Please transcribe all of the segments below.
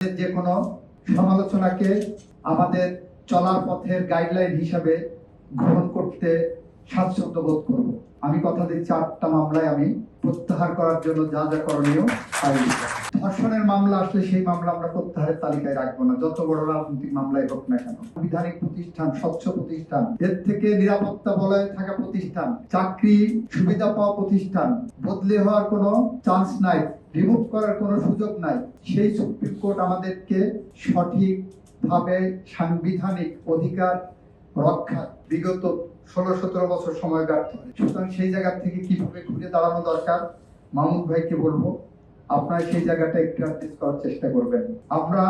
যে কোনো সমালোচনাকে আমাদের চলার পথের গাইডলাইন হিসাবে গ্রহণ করতে স্বাচ্ছন্দ্য বোধ করব। আমি কথা দিচ্ছি 8টা মামলায় আমি প্রত্যাহার করার জন্য যা যা করণীয় ধর্ষণের মামলা আসলে সেই মামলা আমরা প্রত্যাহারের তালিকায় রাখবো না, যত বড় রাজনৈতিক মামলাই হোক না কেন। সাংবিধানিক প্রতিষ্ঠান, স্বচ্ছ প্রতিষ্ঠান, এর থেকে নিরাপত্তা বলয়ে থাকা প্রতিষ্ঠান, চাকরি সুবিধা পাওয়া প্রতিষ্ঠান, বদলি হওয়ার কোনো চান্স নাই, রিমুভ করার কোনো সুযোগ নাই। সেই সুপ্রিম কোর্ট আমাদেরকে সঠিকভাবে সাংবিধানিক অধিকার রক্ষা বিগত 16-17 বছর সময় ব্যর্থ হয়। সুতরাং সেই জায়গা থেকে কিভাবে ঘুরে দাঁড়ানো দরকার মাহমুদ ভাইকে বলবো, আপনারা সেই জায়গাটা একটু অ্যাডজাস্ট করার চেষ্টা করবেন। আমরা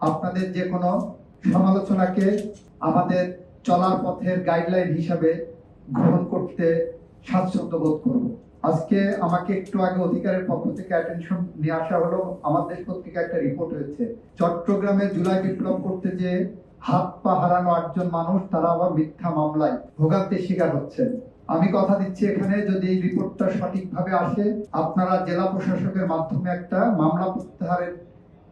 আপনাদের যে কোনো সমালোচনাকে আমাদের চলার পথের গাইডলাইন হিসাবে গ্রহণ করতে স্বাচ্ছন্দ্য বোধ করব। আজকে আমাকে একটু আগে অধিকারের পক্ষ থেকে অ্যাটেনশন নিয়ে আসা হলো, আমাদের পত্রিকা একটা রিপোর্ট হয়েছে চট্টগ্রামে জুলাই বিপ্লব করতে যে হাত পা হারানো 8 জন মানুষ, তারা আবার মিথ্যা মামলায় ভোগান্তির শিকার হচ্ছেন। আমি কথা দিচ্ছি এখানে যদি এই রিপোর্টটা সঠিকভাবে আসে, আপনারা জেলা প্রশাসকের মাধ্যমে একটা মামলা প্রত্যাহারের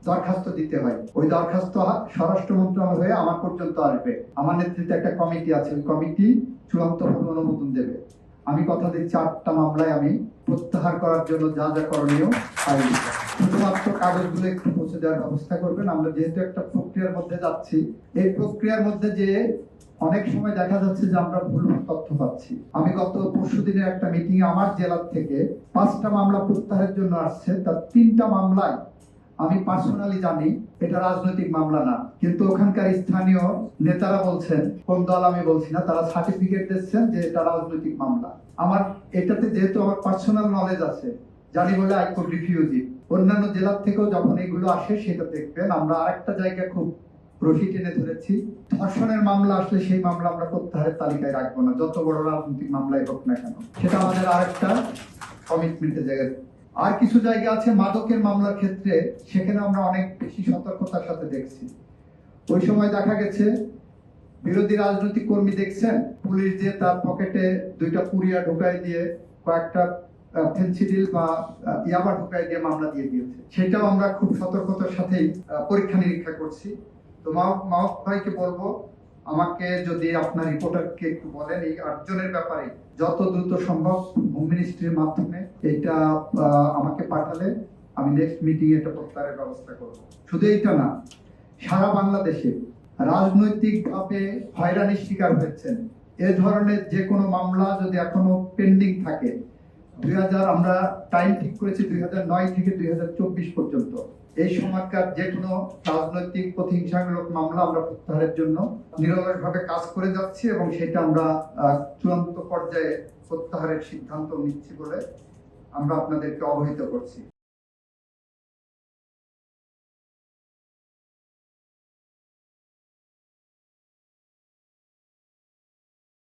দরখাস্ত দিতে হয়। ওই দরখাস্ত স্বরাষ্ট্র মন্ত্রণালয় হয়ে আমার পর্যন্ত আসবে। আমার নেতৃত্বে একটা কমিটি আছে, ওই কমিটি চূড়ান্তভাবে অনুমোদন দেবে। আমি কথা দিচ্ছি 8টা মামলায় আমি প্রত্যাহার করার জন্য যা যা করণীয় শুধুমাত্র কাগজগুলো একটু পৌঁছে দেওয়ার ব্যবস্থা করবেন। আমরা যেহেতু একটা প্রক্রিয়ার মধ্যে যাচ্ছি, এই প্রক্রিয়ার মধ্যে যে অনেক সময় দেখা যাচ্ছে যে আমরা ভুল তথ্য পাচ্ছি। আমি গত পরশুদিনের একটা মিটিং এ আমার জেলা থেকে 5টা মামলা প্রত্যাহারের জন্য আসছে, তার 3টা মামলায় আমি পার্সোনালি জানি এটা রাজনৈতিক মামলা না, কিন্তু ওখানকার স্থানীয় নেতারা বলছেন, কোন দল আমি বলছি না, তারা সার্টিফিকেট দিচ্ছেন যে এটা রাজনৈতিক মামলা। আমার এটাতে যেহেতু আমার পার্সোনাল নলেজ আছে, জানি বলে আই কুড রিফিউজ ইট। অন্যান্য জেলার থেকেও যখন এগুলো আসে সেটা দেখবেন। আমরা আরেকটা জায়গা খুব রশি টেনে ধরেছি, ধর্ষণের মামলা আসলে সেই মামলা আমরা প্রত্যাহারের তালিকায় রাখবো না, যত বড় রাজনৈতিক মামলাই হোক না কেন। সেটা আমাদের আরেকটা কমিটমেন্টের জায়গা। আর কিছু জায়গা আছে মাদকের মামলার ক্ষেত্রে, সেখানে আমরা অনেক বেশি সতর্কতার সাথে দেখছি। ওই সময় দেখা গেছে বিরোধী রাজনৈতিক কর্মী দেখছেন পুলিশ দিয়ে তার পকেটে 2টা পুরিয়া ঢুকাই দিয়ে কয়েকটা ফেন্সিডিল বা ইয়াবা ঢুকাই দিয়ে মামলা দিয়ে দিয়েছে। সেটাও আমরা খুব সতর্কতার সাথেই পরীক্ষা নিরীক্ষা করছি। তো মাহমুদ ভাইকে বলবো, আমাকে যদি আপনার রিপোর্টারকে একটু বলেন এই 8 জনের ব্যাপারে যত দ্রুত সম্ভব হোম মিনিস্ট্রির মাধ্যমে এটা আমাকে পাঠালে আমি নেক্সট মিটিং এ এটা প্রত্যাহারের ব্যবস্থা করব। শুধু এইটা না, সারা বাংলাদেশে রাজনৈতিকভাবে হয়রানির শিকার হয়েছেন এ ধরনের যে কোনো মামলা যদি এখনো পেন্ডিং থাকে, আমরা টাইম ঠিক করেছি 2009 থেকে 2024 পর্যন্ত, এই সময়কার যে কোনো রাজনৈতিক প্রতিহিংসামূলক মামলা আমরা প্রত্যাহারের জন্য নিরলসভাবে কাজ করে যাচ্ছি এবং সেটা আমরা চূড়ান্ত পর্যায়ে প্রত্যাহারের সিদ্ধান্ত নিচ্ছি বলে আমরা আপনাদেরকে অবহিত করছি।